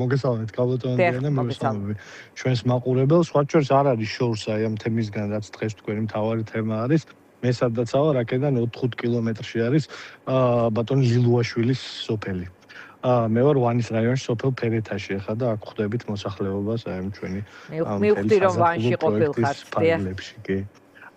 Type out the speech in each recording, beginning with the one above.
მოგესალმებით გაბატონებინა მოგესალმები ჩვენს მაყურებელს სხვა შორის არ არის შორს აი ამ თემისგან რაც დღეს თქვენი მთავარი თემა არის მე სადაც ავა რაკედან 4-5 კილომეტრში არის ბატონი ლილუაშვილის სოფელი მე ვარ ვანის რაიონში სოფელ ფერეთაში ახლა და აქ ხვდებით მოსახლეობას აი ამ ჩვენი მივხვდი რომ ვანში ყოფილხართ კი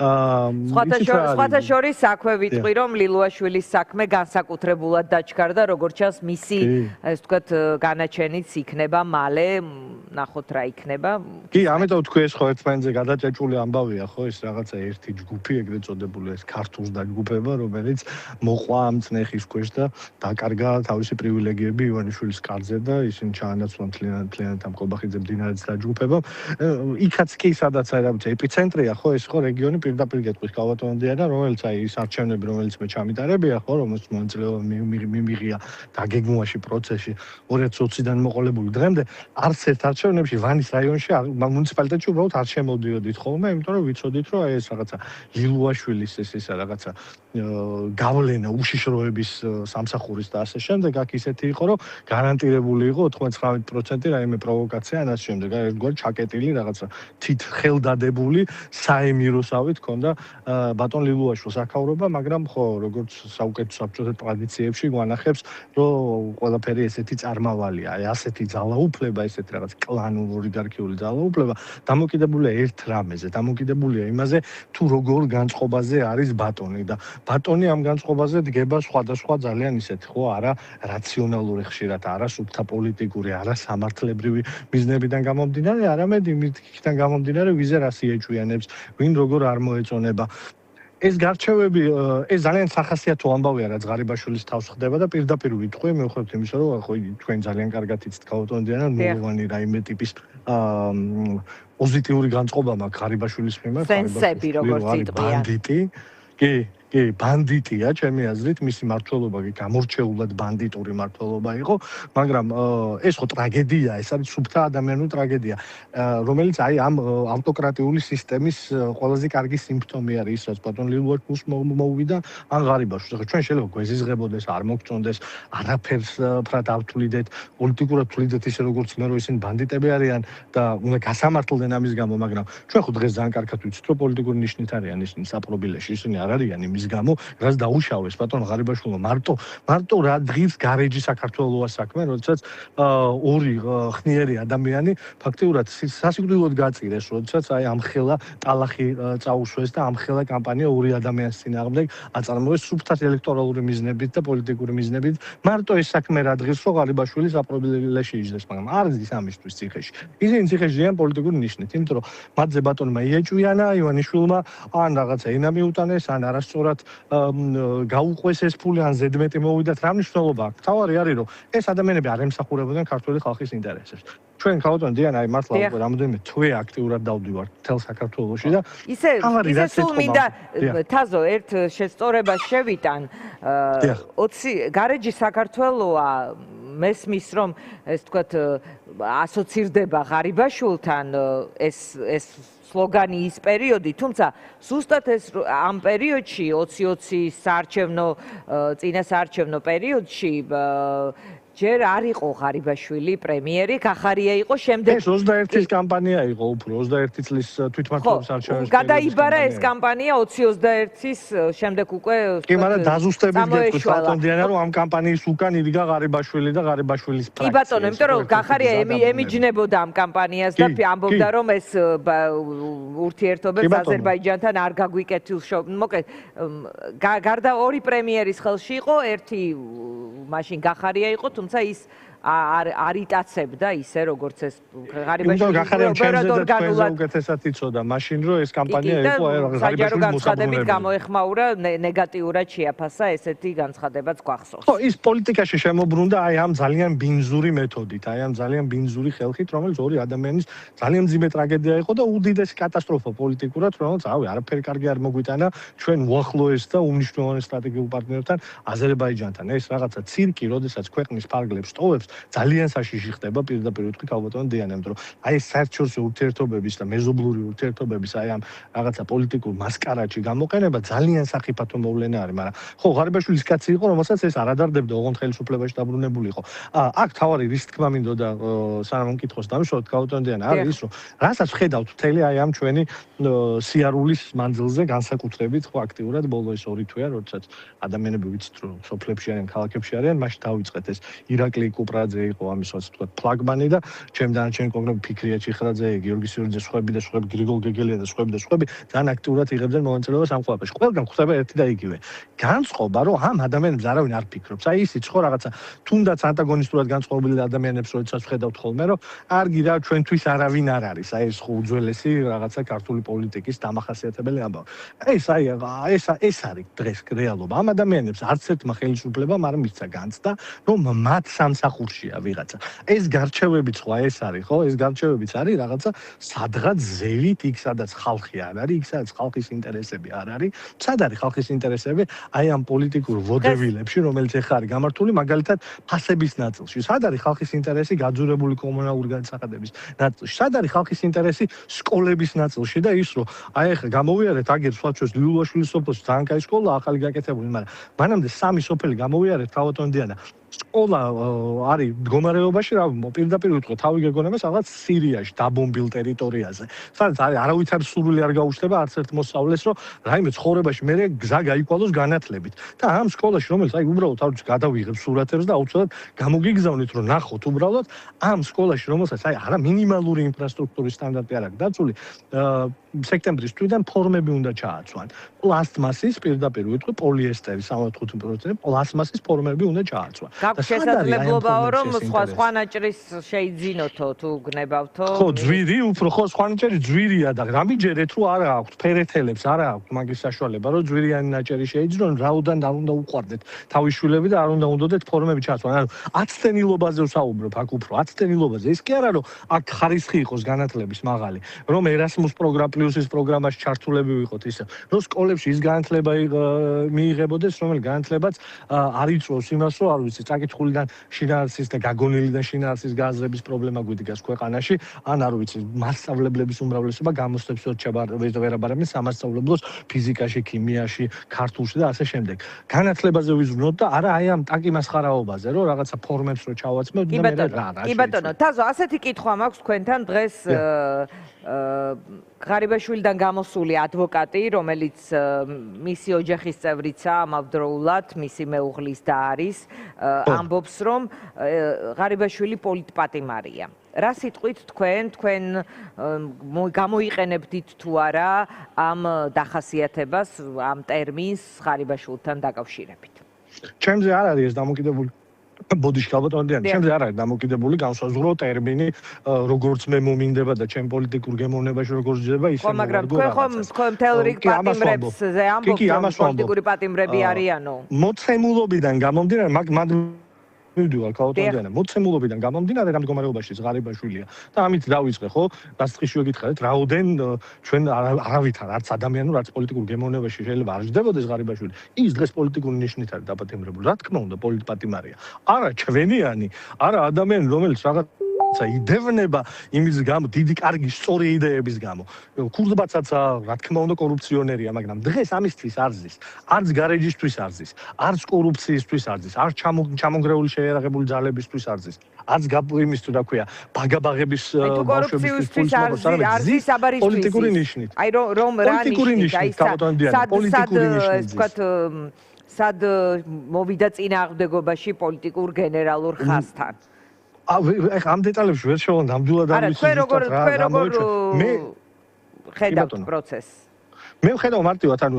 სხვათა შორის აქვე ვიტყვი რომ ლილუაშვილის საქმე განსაკუთრებულად დაჩქარდა როგორც ჩანს მისი ეს ვთქვათ განაჩენიც იქნება მალე ნახოთ რა იქნება კი ამიტომ თქვი ეს ხო ერთმანეთზე გადაჭეჭული ამბავია ხო ეს რაღაცა ერთი ჯგუფი ეგრეთ წოდებული ეს ქართულს დაჯგუფება რომელიც მოყვა ამ წნეხის ქვეშ და დაკარგა თავისი პრივილეგიები ივანიშვილის კარზე და ისინი ჩაანაცვლა მთლიანად ამ კობახიძე მდინარეს დაჯგუფებამ იქაც კი სადაც აი რა ვიცი ეპიცენტრია ხო ეს ხო რეგიონი პირდაპირ გეტყვის გაბატონებინა რომელიც აი ის არჩევნები რომელიც მე ჩამიტარებია ხო რომელიც მონაწილეობა მიმიღია დაგეგმვაში პროცესში 2020-დან მოყოლებული დღემდე არც ერთ არჩევნებში ვანის რაიონში მუნიციპალიტეტში უბრალოდ არ შემოდიოდით ხოლმე იმიტომ რომ ვიცოდით რომ აი ეს რაღაცა ლილუაშვილის ესა რაღაცა გავლენა უშიშროების სამსახურის და ასე შემდეგ აქ ისეთი იყო რომ გარანტირებული იყო 99% რაიმე პროვოკაცია ან ასე შემდეგ აი ერთგვარი ჩაკეტილი რაღაცა თით ხელდადებული საემიროსავით ქონდა ბატონ ლილუაშვილს აქაურობა მაგრამ ხო როგორც საუკეთესო საბჭოთა ტრადიციებში გვანახებს რომ ყველაფერი ესეთი წარმავალია აი ასეთი ძალაუფლება ესეთი რაღაც კლანურ ოლიგარქიული ძალაუფლება დამოკიდებულია ერთ რამეზე დამოკიდებულია იმაზე თუ როგორ განწყობაზე არის ბატონი და ბატონი ამ განწყობაზე დგება სხვადასხვა ძალიან ისეთი ხო არა რაციონალური ხშირად არა სუფთა პოლიტიკური არა სამართლებრივი მიზნებიდან გამომდინარე არამედ იმიდან გამომდინარე ვიზე რას იეჭვიანებს ვინ როგორ არ მოეწონება ეს გარჩევები ეს ძალიან სახასიათო ამბავია რაც ღარიბაშვილის თავს ხდება და პირდაპირ ვიტყვი მივხვდით იმისა რომ ხო თქვენ ძალიან კარგად იცით გაბატონებინა ნულოვანი რაიმე ტიპის პოზიტიური განწყობა მაქვს ღარიბაშვილის მიმართ სენსები როგორც იტყვიან ბანდიტი კი ბანდიტია ჩემი აზრით მისი მართლობა კი გამორჩეულად ბანდიტური მართლობა იყო მაგრამ ეს ხო ტრაგედია ეს არის სუფთა ადამიანური ტრაგედია რომელიც აი ამ ავტოკრატიული სისტემის ყველაზე კარგი სიმპტომი არის ის რაც ბატონ ლილუაშვილს მოუვიდა ან ღარიბაშვილს ჩვენ შეიძლება გვეზიზღებოდეს არ მოგწონდეს არაფერს ფრად ავთვლიდეთ პოლიტიკურად თვლიდეთ ისე როგორც მე რომ ისინი ბანდიტები არიან და უნდა გასამართლდნენ ამის გამო მაგრამ ჩვენ ხო დღეს ძალიან კარგად ვიცით რომ პოლიტიკური ნიშნით არიან ისინი საპრობილეში ისინი არ არიან იმის გამო რაც დაუშავეს ბატონ ღარიბაშვილმა მარტო რა დღის გარეჯი საქართველოა საქმე როდესაც ორი ხნიერი ადამიანი ფაქტიურად სასიკვდილოდ გაწირეს როდესაც აი ამხელა ტალახი წაუშვეს და ამხელა კამპანია ორი ადამიანის წინააღმდეგ აწარმოეს სუფთად ელექტორალური მიზნებით და პოლიტიკური მიზნებით მარტო ეს საქმე რა დღის რო ღარიბაშვილი საპრობილეში იჯდეს მაგრამ არ ზის ამისთვის ციხეში ისინი ციხეში ჯიან პოლიტიკური ნიშნით იმიტომ რომ მათზე ბატონმა იეჭვიანა ივანიშვილმა ან რაღაცა ენა მიუტანეს ან არასწორად გაუყვეს ეს ფული ან ზედმეტი მოვიდათ რა მნიშვნელობა აქვს თავარი არის რომ ეს ადამიანები არ ემსახურებოდნენ ქართული ხალხის ინტერესებს ჩვენ ქალბატონი დიანა აი მართლა უკვე რამოდენიმე თვე აქტიურად დავდივართ მთელ საქართველოში და ისე სულ მინდა თაზო ერთ შესწორებას შევიტან 20 გარეჯი საქართველოა მესმის რომ ეს თქვათ ასოცირდება ღარიბაშვილთან ეს სლოგანი ის პერიოდი, თუმცა ზუსტად ეს ამ პერიოდში 2020 საარჩევნო წინა საარჩევნო პერიოდში ჯერ არ იყო ღარიბაშვილი პრემიერი, ხახარია იყო შემდეგ. ეს 21-ის კამპანია იყო უფრო 21 წლის თვითმმართველობის არჩევნების. გადაიბარა ეს კამპანია 2021-ის შემდეგ უკვე კი, მაგრამ დაზუსტებით გეტყვით ბატონდიანა რომ ამ კამპანიის უკან იდგა ღარიბაშვილი და ღარიბაშვილის პრაქტიკა. კი ბატონო, იმიტომ რომ ხახარია ემიჯნებოდა ამ კამპანიას და ამბობდა რომ ეს ურთიერთობებს აზერბაიჯანთან არ გაგვიკეთილ მოკლედ გარდა ორი პრემიერის ხელში იყო, ერთი მაშინ ხახარია იყო თუმცა ის არ იტაცებდა ისე როგორც ეს ღარიბაშვილი უკეთესად იცოდა მაშინ რომ ეს კამპანია იყო საჯარო განცხადებით გამოეხმაურა ნეგატიურად შეაფასა ესეთი განცხადებაც გვახსოვს. ხო ის პოლიტიკაში შემოbrunდა აი ამ ძალიან ბინზური მეთოდით აი ამ ძალიან ბინზური ხელხით რომელიც ორი ადამიანის ძალიან მძიმე ტრაგედია იყო და უდიდესი კატასტროფა პოლიტიკურად რომელიც არაფერი კარგი არ მოგვიტანა ჩვენ უახლოეს და უმნიშვნელოვანეს სტრატეგიულ პარტნიორთან აზერბაიჯანთან ეს რაღაცა ცირკი როდესაც ქვეყნის ფარგლებს ტოვებს ძალიან საშიში ხდება პირდაპირ ვიტყვი ქალბატონ დიანემ, რომ აი ეს საერთაშორისო ურთიერთობების და მეზობლური ურთიერთობების აი ამ რაღაცა პოლიტიკურ მასკარადში გამოყენება ძალიან სახიფათო მოვლენა არის, მაგრამ ხო ღარიბაშვილის კაცი იყო, რომელსაც ეს არ ადარდებდა, ოღონდ ხელისუფლებაში დაბრუნებული იყო. აქ თავარი რის თქმა მინდოდა სანამ მკითხოს დამშოროთ ქალბატონ დიანა, არის ის, რომ რასაც ხედავთ მთელი აი ამ ჩვენი სიარულის მანძილზე განსაკუთრებით ხო აქტიურად ბოლო ეს 2 თვეა, როდესაც ადამიანები ვიცით რომ სოფლებში არიან, ქალაქებში არიან, მაშინ დავიწყეთ ეს ირაკლი კუპრაძე იყო ამის ასე ვთქვათ ფლაგმანი და ჩემ დანარჩენი კონკრეტულად ფიქრია ჩიხრაძე, გიორგი სიორიძე, სხვები და სხვები, გრიგოლ გეგელია და სხვები ძალიან აქტიურად იღებდნენ მონაწილეობას ამ ყველაფერში. ყველგან ხდება ერთი და იგივე. განწყობა რომ ამ ადამიანებს არავინ არ ფიქრობს. აი ისიც ხო რაღაცა თუნდაც ანტაგონისტურად განწყობილი ადამიანებს როდესაც ხედავთ ხოლმე რომ არგი რა ჩვენთვის არავინ არ არის. აი ეს ხო უძველესი რაღაცა ქართული პოლიტიკის დამახასიათებელი ამბავი. ეს არის დღეს რეალობა. ამ ადამიანებს არც ერთმა ხელისუფლებამ არ მისცა განცდა, რომ მათ სამსახურშია ვიღაცა. ეს გარჩევებიც ხო ეს არის, ხო? ეს გარჩევებიც არის რაღაცა სადღაც ზევით იქ სადაც ხალხი არ არის, იქ სადაც ხალხის ინტერესები არ არის. სად არის ხალხის ინტერესები? აი ამ პოლიტიკურ ვოდებილებში, რომელიც ეხლა არის გამართული, მაგალითად ფასების ნაწილში. სად არის ხალხის ინტერესი გაძურებული კომუნალური განსახადების ნაწილში? სად არის ხალხის ინტერესი სკოლების ნაწილში და ის რომ აი ეხლა გამოვიარეთ აგერ სხვა ჩვენს ლიულაშვილის სოფელში ძალიან კაი სკოლა ახალი გაკეთებული, მაგრამ მანამდე 3 სოფელი გამოვიარეთ ქალბატონ დიანა. სკოლა არის მდგომარეობაში, რა პირდაპირ ვიტყვი, თავი გეგონებას რაღაც სირიაში, დაბომბილ ტერიტორიაზე. სადაც არავითარ სურვილი არ გაუჩნდება არც ერთ მოსწავლეს, რომ რაიმე ცხოვრებაში მე გზა გაიკვალოს განათლებით. და ამ სკოლაში, რომელიც აი უბრალოდ არ ვიცი, გადავიღებ სურათებს და აუცილებლად გამოგიგზავნით, რომ ნახოთ უბრალოდ ამ სკოლაში, რომელსაც აი არა მინიმალური ინფრასტრუქტურის სტანდარტი არ აქვს დაცული, სექტემბრის თვიდან ფორმები უნდა ჩააცვან. პლასტმასის პირდაპირ ვიტყვი, პოლიესტერის 65% პლასტმასის ფორმები უნდა ჩააცვან. გაქვს შესაძლებლობაო რომ სხვა ნაჭრის შეიძინოთო თუ გნებავთო? ხო, ძვირი, უფრო ხო სხვა ნაჭერი ძვირია და რამიჯერეთ რომ არა აქვს ფერეთელებს, არა აქვს მაგის საშუალება რომ ძვირიანი ნაჭერი შეიძინონ, რაოდან არ უნდა უყვარდეთ თავის შვილები და არ უნდა უნდოდეთ ფორმები ჩააცვან. ანუ 10 წენილობაზე ვსაუბრობ აქ უფრო 10 წენილობაზე. ეს კი არა რომ აქ ხარისხი იყოს განათლების მაღალი, რომ Erasmus პროგრამის პროგრამაში ჩართულები ვიყოთ ისე, რომ სკოლებში ის განათლება მიიღებოდეს, რომელიც განათლებაც არ იწვევს იმას, რომ არ ვიცი, წაკითხულიდან შინაარსის და გაგონილიდან შინაარსის გააზრების პრობლემა გვიდგას ქვეყანაში, ან არ ვიცი, მასწავლებლების უმრავლესობა გამოსცემს ვერაბარებენ სამასწავლებლოს ფიზიკაში, ქიმიაში, ქართულში და ასე შემდეგ. განათლებაზე ვიზრუნოთ და არა აი ამ ტაკიმასხარაობაზე, რომ რაღაცა ფორმებს რო ჩავაცმევთ და მე რა. კი ბატონო, თაზო, ასეთი კითხვა მაქვს თქვენთან დღეს ღარიბაშვილიდან გამოსული ადვოკატი, რომელიც მისი ოჯახის წევრიცა ამავდროულად, მისი მეუღლის და არის, ამბობს, რომ ღარიბაშვილი პოლიტპატიმარია. რა სიტყვით თქვენ გამოიყენებდით თუ არა ამ დახასიათებას, ამ ტერმინს ღარიბაშვილთან დაკავშირებით? ჩემზე არ არის ეს დამოკიდებული ბოდიში ქალბატონ დიანი, ჩემზე არ არის დამოკიდებული განსაზღვრო ტერმინი, როგორც მე მომინდება და ჩემ პოლიტიკურ გემოვნებაში როგორც ძება, ისე ხო, მაგრამ თქვენ ხომ მთელ რიგ პატიმრებზე ამბობთ, რომ პოლიტიკური პატიმრები არიანო? მოცემულობიდან გამომდინარე, მივდივარ ქალბატონ დიანი, მოცემულობიდან გამომდინარე რა მდგომარეობაში ღარიბაშვილია და ამით დავიწყე, ხო? დასწრიში ვეკითხეთ, რაოდენ ჩვენ არავითარ არც ადამიანურ, არც პოლიტიკურ გემოვნებაში შეიძლება არ ჯდებოდეს ღარიბაშვილი. ის დღეს პოლიტიკური ნიშნით არის დაპატიმრებული. რა თქმა უნდა, პოლიტპატიმარია. არა ჩვენიანი, არა ადამიანი, რომელიც რაღაც იდევნება იმის გამო, დიდი კარგი სწორი იდეების გამო. ქურდბაცაც რა თქმა უნდა კორუფციონერია, მაგრამ დღეს ამისთვის არ ზის. არც გარეჯისთვის არ ზის, არც კორუფციისთვის არ ზის, არც ჩამონგრეული შეიარაღებული ძალებისთვის არ ზის. არც იმის თუ დაქვია, ბაგაბაღების ბავშვებისთვის არ ზის აბარისთვის. პოლიტიკური ნიშნით. აი რომ რა ნიშნით, პოლიტიკური ნიშნით. ვთქვათ, სად მოვიდა წინააღმდეგობაში პოლიტიკურ გენერალურ ხაზთან. ამ დეტალებში ვერ შევარ ნამდვილად არ ვიცი. თქვენ როგორ ხედავთ პროცესს? მე ვხედავ მარტივად, ანუ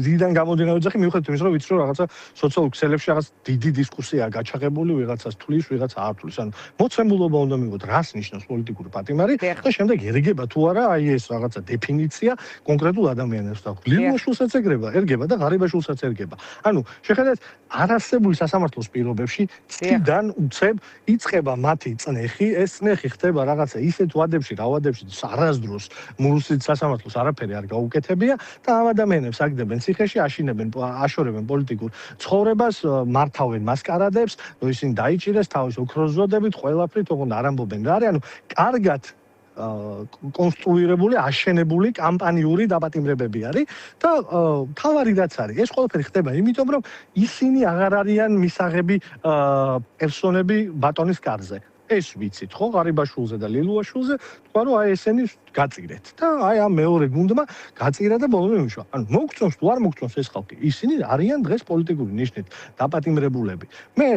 რიდან გამომდინარე ვიძახი, მივხვდით იმის, რომ ვიცი, რომ რაღაცა სოციალურ ქსელებში რაღაც დიდი დისკუსია გაჩაღებული, ვიღაცას თulis, ვიღაცა არ თulis. ანუ მოცემულობა უნდა მივიღოთ, რას ნიშნავს პოლიტიკური პატიმარი და შემდეგ ერგება თუ არა აი ეს რაღაცა დეფინიცია კონკრეტულ ადამიანებს და ლიულაშვილსაც ერგება და ღარიბაშვილსაც ერგება. ანუ შეხედეთ, არასებული სასამართლოს პირობებში წიდან უცებ იწყება მათი წნეხი, ეს წნეხი ხდება რაღაცა ისეთ ვადებში, რა ვადებში არასდროს მურუსის სასამართლოს არაფერი არ გაუკეთებია. ადამიანია და ამ ადამიანებს აგდებენ ციხეში, აშორებენ პოლიტიკურ ცხოვრებას, მართავენ მასკარადებს, ისინი დაიჭირეს თავის ოქროს ზოდებით, ყველაფრით, ოღონდ არ ამბობენ რა არის, ანუ კარგად კონსტრუირებული, აშენებული კამპანიური დაპატიმრებები არის და თავარი რაც არის, ეს ყველაფერი ხდება იმიტომ, რომ ისინი აღარ არიან მისაღები პერსონები ბატონის კარზე. ეს ვიცით ხო, ღარიბაშვილზე და ლილუაშვილზე, თქვა რომ აი ესენი გაწირეთ და აი ამ მეორე გუნდმა გაწირა და ბოლომდე იმუშავა. ანუ მოგწონს თუ არ მოგწონს ეს ხალხი, ისინი არიან დღეს პოლიტიკური ნიშნით დაპატიმრებულები. მე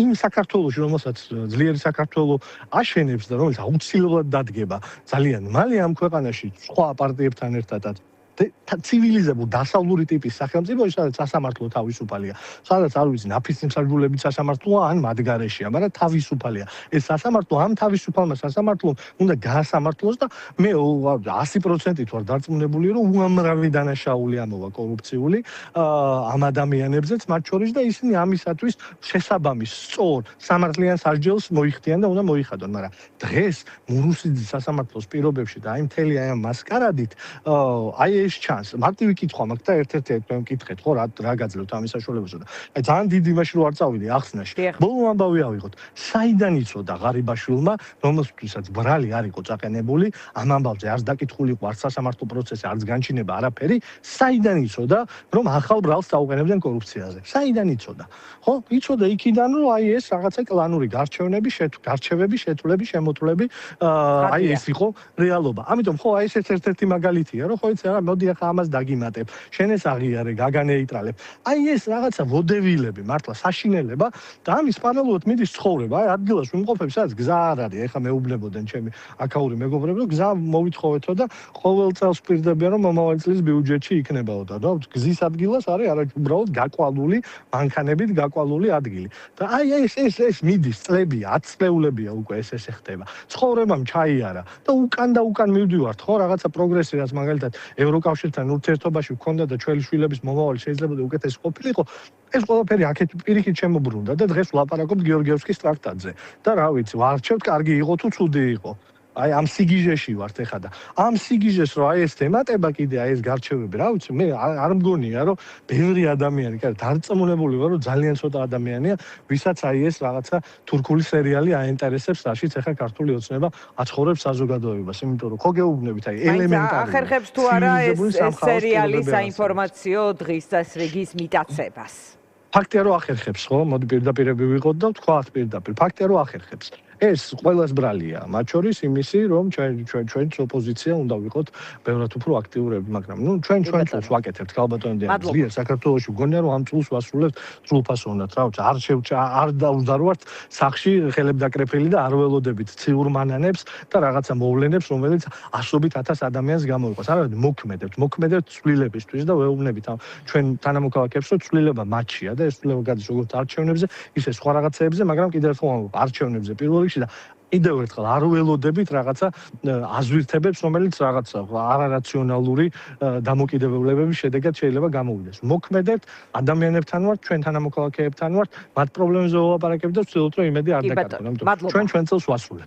იმ საქართველოში, რომელსაც ძლიერი საქართველო აშენებს და რომელიც აუცილებლად დადგება ძალიან მალე ამ ქვეყანაში სხვა პარტიებთან ერთადაც ცივილიზებულ დასავლური ტიპის სახელმწიფოში, სადაც სასამართლო თავისუფალია, სადაც არ ვიცი, ნაფისმსაჯულებით სასამართლოა ან მათ გარეშეა, მაგრამ თავისუფალია. ეს სასამართლო ამ თავისუფალმა სასამართლომ უნდა გაასამართლოს და მე 100%-ით ვარ დარწმუნებული, რომ უამრავი დანაშაული ამოვა კორუფციული ამ ადამიანებზეც მათ შორის და ისინი ამისათვის შესაბამის სწორ სამართლიან სასჯელს მოიხდიან და უნდა მოიხადონ, მაგრამ დღეს მურუსიძის სასამართლოს პირობებში და აი მთელი აი ამ მასკარადით აი ეს ჩანს. მარტივი კითხვა მაქვს და ერთ-ერთი თქვენ მკითხეთ ხო რა გაძლევთ ამის საშუალებაზე და აი ძალიან დიდი იმაში რო არ წავიდე ახსნაში. ბოლო ამბავი ავიღოთ. საიდან იცოდა ღარიბაშვილმა, რომელთვისაც ბრალი არ იყო წაყენებული, ამ ამბავზე არც დაკითხული იყო, არც სასამართლო პროცესი, არც განჩინება, არაფერი, საიდან იცოდა, რომ ახალ ბრალს წაუყენებდნენ კორუფციაზე? საიდან იცოდა? ხო? იცოდა იქიდან, რომ აი ეს რაღაცა კლანური გარჩევები, შეთულები, შემოთვლები, აი ეს იყო რეალობა. ამიტომ ხო აი ეს ერთ-ერთი მაგალითია, რომ ხო იცი რა, მოდი ახლა ამას დაგიმატებ. შენ ეს აღიარე, გაგანეიტრალებ. აი ეს რაღაცა ვოდებილები, მართლა საშინელება და ამის პარალელურად მიდის ცხოვრება. აი ადგილას ვიმყოფებ, სადაც გზა არ არის. ეხლა მეუბნებოდნენ ჩემი აქაური მეგობრები, რომ გზა მოვითხოვეთო და ყოველ წელს პირდებიან, რომ მომავალი წლის ბიუჯეტში იქნებაო და გზის ადგილას არის უბრალოდ გაყვალული, მანქანებით გაყვალული ადგილი. და აი ეს მიდის წლებია, 10 წლეულებია უკვე ეს ხდება. ცხოვრებამ ჩაიარა და უკან მივდივართ, ხო, რაღაცა პროგრესი რაც მაგალითად ევროკავშირთან ურთიერთობაში ვქონდა და ჩვენი შვილების მომავალი შეიძლება უკეთესი ყოფილიყო, ეს ყველაფერი აქეთ პირიქით შემოbrunდა და დღეს ვლაპარაკობთ გიორგიევსკის ტრაქტატზე. და რა ვიცი, ვარჩევთ, კარგი იყო თუ ცუდი იყო. აი ამ სიგიჟეში ვართ ეხლა და ამ სიგიჟეს რო აი ეს თემატება კიდე აი ეს გარჩევები, რა ვიცი, მე არ მგონია რომ ბევრი ადამიანი, კაი, დარწმუნებული ვარ რომ ძალიან ცოტა ადამიანია, ვისაც აი ეს რაღაცა თურქული სერიალი აინტერესებს, რაშიც ეხლა ქართული ოცნება აცხოვრებს საზოგადოებას, იმიტომ რომ ხო გეუბნებით აი ელემენტარული. ახერხებს თუ არა ეს სერიალი საინფორმაციო დღის წესრიგის მიტაცებას? ფაქტია რომ ახერხებს, ხო? მოდი პირდაპირები ვიყოთ და ვთქვათ პირდაპირ. ფაქტია რომ ახერხებს. ეს ყველას ბრალია, მათ შორის იმისი, რომ ჩვენც ოპოზიცია უნდა ვიყოთ ბევრად უფრო აქტიურები, მაგრამ ჩვენ წულს ვაკეთებთ, ქალბატონებიან, ძლიერ საქართველოში გონია რომ ამ წულს ვასრულებთ სრულფასოვნად, რა ვიცი, არ დავდარვართ სახში ხელებდაკრეფილი და არ ველოდებით ციურ მანანებს და რაღაცა მოვლენებს, რომელიც ასობით 1000 ადამიანს გამოიყოს. არა, მოქმედებთ ცვლილებისთვის და ვეუბნებით ჩვენ თანამოქალაქეებს, რომ ცვლილება მათშია და ეს ცვლილება გადის როგორც არჩევნებზე, ისე სხვა რაღაცეებზე, მაგრამ კიდევ ერთხელ არჩევნებზე პირველ და კიდევ ერთხელ არ ველოდებით რაღაცა აზვირთებებს, რომელიც რაღაცა არარაციონალური დამოკიდებულებების შედეგად შეიძლება გამოვიდეს. მოქმედებთ ადამიანებთან ვართ, ჩვენ თანამოქალაქეებთან ვართ, მათ პრობლემებზე ვლაპარაკებთ და ვცდილობთ, რომ იმედი არ დაკარგონ. ამიტომ ჩვენ წელს ვასრულებთ.